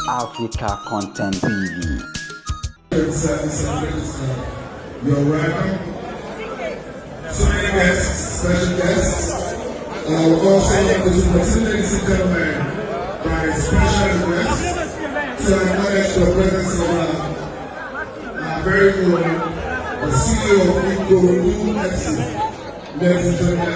Africa Content TV. You're welcome. So many guests, special guests. Also, ladies and gentlemen, by special request to acknowledge the presence of our very own the CEO of Ikorodu FC. Ladies and gentlemen,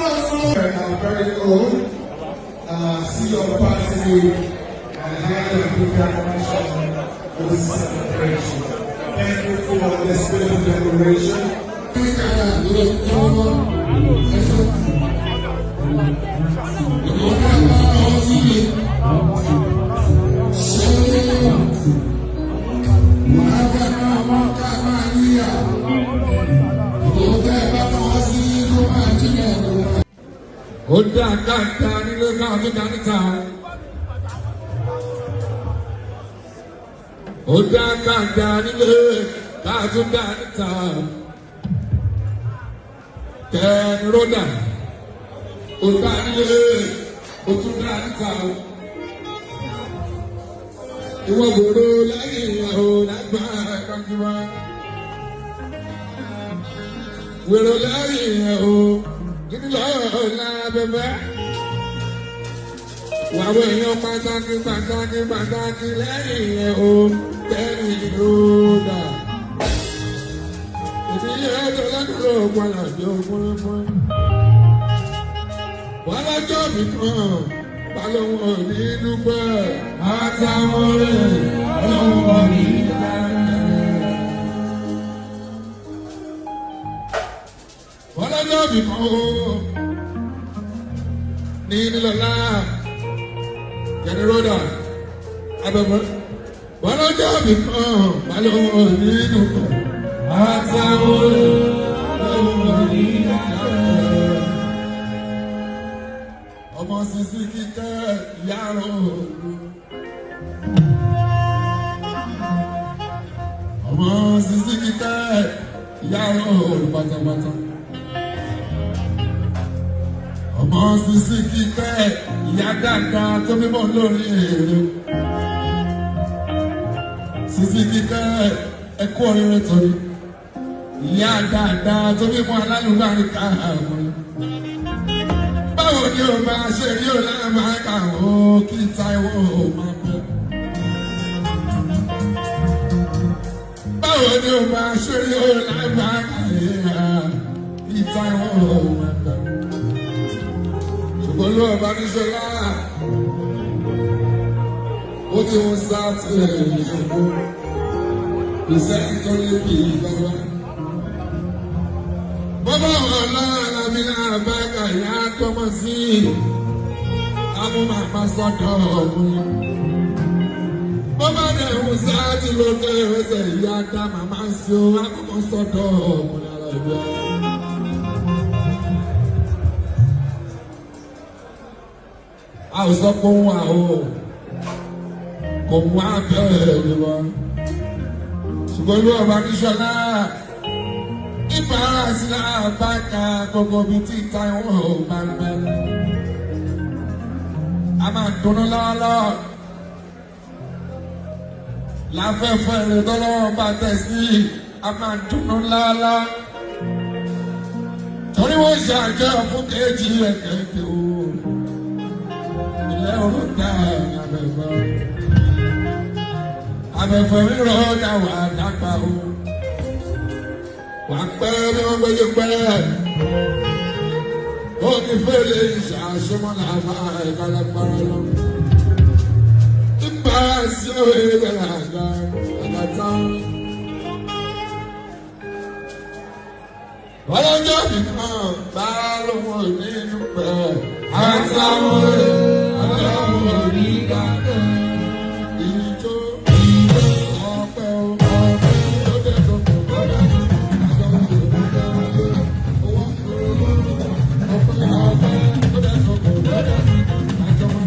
our very own CEO of the party and head of the declaration for this celebration. Thank you for this beautiful declaration. Oda kata ni lo ka to danita. Oda kata ni lo ka to danita. Ten roda. Oda ni lo o to danita. Iwo boro lẹ́yìn o lagba kanjuwa. Wero lẹ́yìn o. Lọ́la bẹ̀bẹ̀. Wàwọ̀ èèyàn pàtàkì lẹ́yìn ẹ̀ o tẹ́lẹ̀ ìrọ̀dà. Ìdílé ẹjọ́ lẹ́kọ̀ọ́ padà jẹ́ òpópónà. Wọ́n lọ́jọ́ mi kan, balùwọ̀n ní dúpẹ́. Àtàwọn rẹ̀ ọlọ́wọ́ ní dáadáa. Wọ́n lọ́jọ́ mi kan o, ní nílọ́lá, jẹnirọ́dà, abẹ́mọ́. Wọ́n lọ́jọ́ mi kan, balùwọ̀n ní dúpẹ́. Àtàwọn ọlọ́wọ́ ní dáadáa. Ọmọ sisi kíkẹ́ yàrá òru. Ọmọ sisi kíkẹ́ yàrá òru pátápátá. Ọmọ sisi kíkẹ́ ìyá dáadáa tó mímọ́ lórí èrè. Sisi kíkẹ́ ẹkú oríire torí. Ìyá dáadáa tó mímọ́ alálùbárí káàkiri. Báwo ni o máa ṣe rí o lára máa kà ó kí Táíwò máa bẹ̀? Báwo ni o máa ṣe rí o lára máa kà kí Táíwò máa bẹ̀? Ṣùgbọ́n ló ọba ní Ṣọlá, ó ti ń sá tilẹ̀ ìṣòro, ìṣẹ́yìn tó lé bí bàbá. Bọ́bá wọn lára mi náà bá gà yá tọmọ sí amú màmá sọ́dọ̀ ọ̀gbìn. Bọ́bá dẹ̀ ń sá ti lókè ẹsẹ̀ ìyá dá màmá sí o amú sọ́dọ̀ ọ̀gbìn lára ìgbà. A ò sọ pé òun wà o, kò mú abẹ́rẹ́ ni wọ́n. Ṣùgbọ́n olú ọba ní Ṣọlá. Ìbára sí àbáka gbogbo bíi tí Táíwò bá ń bẹ̀rẹ̀. A máa dùnnú lọ́wọ́lọ́wọ́. Láfẹ́fẹ́ rẹ̀ tọ́lọ́wọ́ bá tẹ̀ sí a máa dùnnú lọ́wọ́lọ́wọ́. Torí wọ́n ṣe àjọ fún kejì ẹ̀kẹ́kẹ́ o. lẹ́rù náà abẹ́fọ́. Abẹ́fọ́ rírọ̀ ọ̀dà wà dápá o. Wà pẹ́ bí wọ́n gbẹ́jọ́ pẹ́. Ó ní fẹ́lẹ̀ ìṣàṣọmọ́ làbá ẹ̀ka lágbára lọ. Nígbà sí òwe ìgbàlá àgbà tán. Ọlọ́jọ́ nìkan bá lọ́wọ́ nínú pẹ̀. Àtàwọn ọlọ́wọ́ orí gàdé. Ìjọ ọpẹ́ ọpẹ́ tó dé tó kò gbọ́dọ̀. Àtàwọn olùdókòwò owó kúrò ọpẹ́ ọpẹ́ tó dé tó kò gbọ́dọ̀. Àtàwọn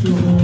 Thank you.